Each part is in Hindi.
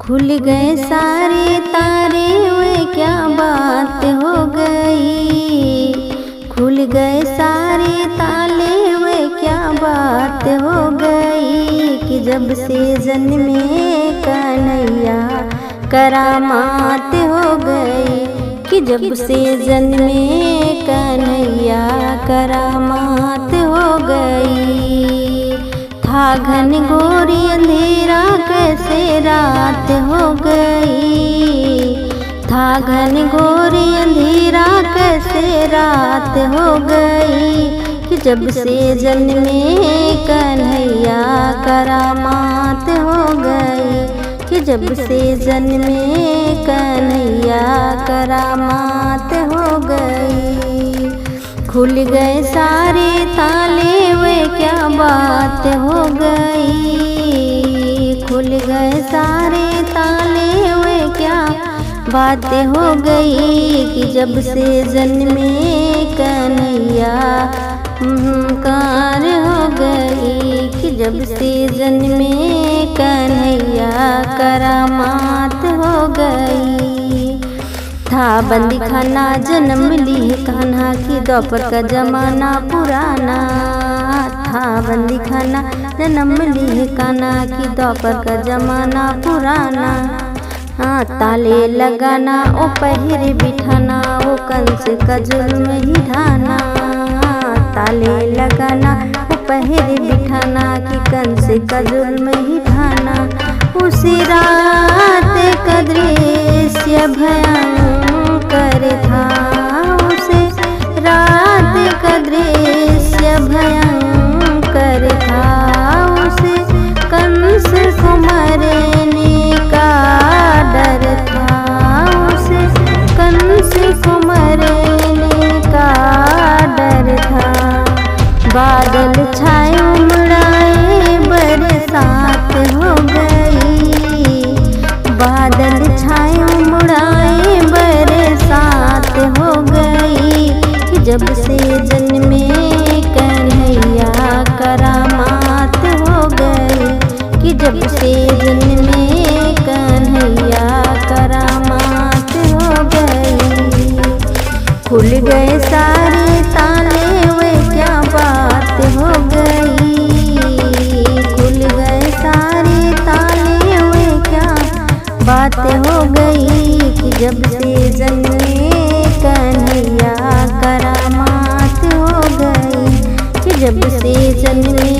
खुल गए सारे तारे वे क्या बात हो गई। खुल गए सारे ताले वे क्या बात हो गई। कि जब से जन्मे कन्हैया करामात हो गई। कि जब से जन्मे कन्हैया करामात हो गई। था घन घोर अंधेरा कैसे रात हो गई। था घन घोर अंधेरा कैसे रात हो गई। कि जब से जन्मे कन्हैया करामात हो गई। कि जब से जन्मे कन्हैया करामात हो गई। खुल गए सारे ताले वे क्या बात हो गई। खुल गए सारे ताले वे क्या बात हो गई। कि जब से जन्मे कन्हैया कार हो गई। कि जब से जन्मे कन्हैया करामात हो गई। था बंदी खाना जन्म ली कान्हा की दोपहर का जमाना पुराना। था बंदी खाना जन्म ली कान्हा की दोपहर का जमाना पुराना। ताले लगाना ओ पहिर बिठाना ओ कंस का जुल्म ही ढाना। ताले लगाना ओ पहिर बिठाना कि कंस का जुल्म ही ढाना। उसी रात का दृश्य भयंकर था। उसे रात का दृश्य भयंकर था। उसे कंस को मरने का डर था। उसे कंस को मरने का डर था। बादल छाए उमड़ाए बरसात हो गई। बादल छाए उमड़ाए बरसात हो गई। कि जब से जन्मे कन्हैया करामात हो गई। कि जब से जन्मे कन्हैया करामात हो गई। खुल गए सारे ताले वे क्या बात हो गई। खुल गए सारे ताले वे क्या बात हो गई। कि जब से जन्मे कन्हैया करामात हो गई। कि जब से जन्मे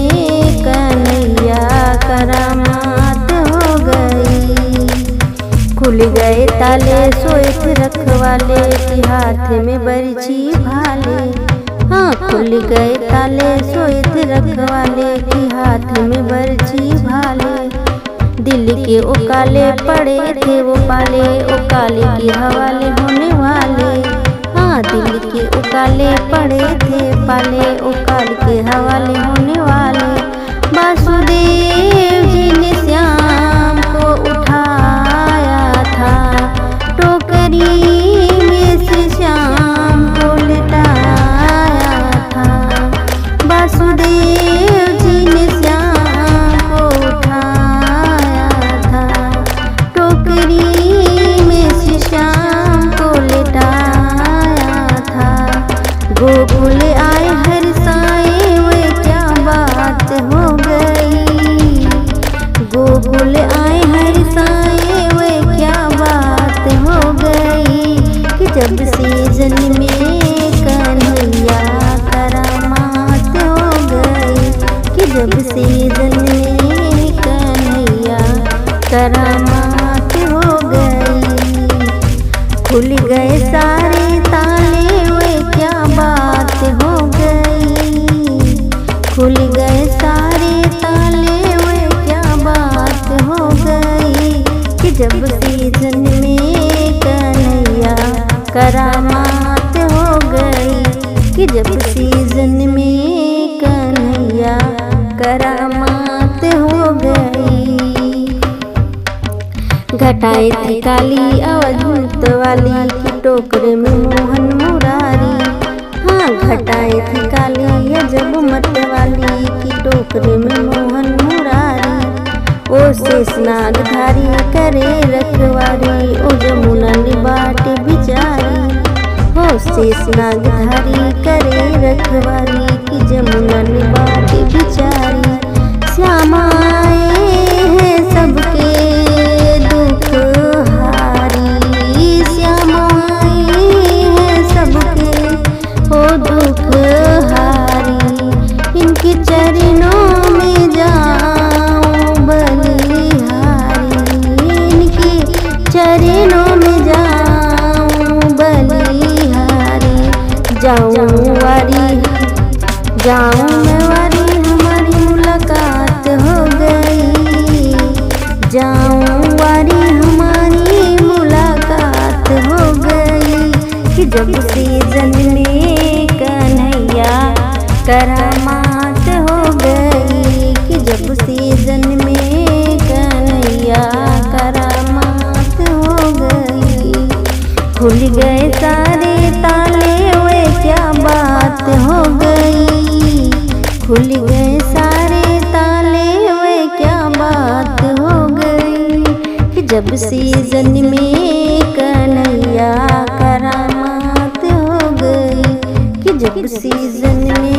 कन्हैया करामात हो गई। खुल गए ताले सोए थे रखवाले के हाथ में बरछी भाले। खुल गए ताले सोए थे रखवाले के हाथ में बरछी भाले। दिल के ओ काले पड़े थे वो पाले ओ काले के हवाले होने वाले। दिल के ओ काले पड़े थे पाले ओ काले के हवाले होने वाले। वासुदेव जी ने श्याम को उठाया था। टोकरी में से श्याम को लिटाया था। वासुदेव जी ने श्याम को उठाया था। टोकरी में से श्याम को लिटाया था। गोकुल आए हर साए वे क्या बात हो गई। गोकुल आए हर साए वे क्या बात हो गई। कि जब से जन्मे कन्हैया करामात हो गई। कि जब से जन्मे कन्हैया करामात हो गई। खुल गए सारे ताले वे क्या बात हो गई। खुल गए सारे ताले वे क्या बात हो गई। कि जब से जन्मे कन्हैया करामात हो गई। कि जब से जन्मे कन्हैया करामात हो गई। घटाए थी काली अवधूत वाली की टोकरे में मोहन मुरारी। घटाए थी काली अजब मत वाली की टोकरे में मोहन मुरारी। ओ से शेषनागधारी करे रखवारी, ओ जमुना निबाटे बिचारी। हो शेषनागधारी करे रखवारी, कि जमुना निबाटे बिचारी। श्यामा आए हैं सबके दुख हारी, श्यामा आए हैं सबके ओ दुख हारी। इनके चरणों में जाऊं बलिहारी, इनके चरणों में जाऊं बलिहारी। जाऊं वारी, जाऊं मैं वारी, हमारी मुलाकात हो गई। जाऊं वारी, हमारी मुलाकात हो गई। कि जब से जन्मे कन्हैया करामात हो गई, कि जब से जन्मे कन्हैया करामात हो गई। खुल गए सारे ताले, वे क्या बात हो गई। खुल गए सारे ताले, वे क्या बात हो गई। कि जब से जन्मे कन्हैया करामात हो गई, कि जब से जन्मे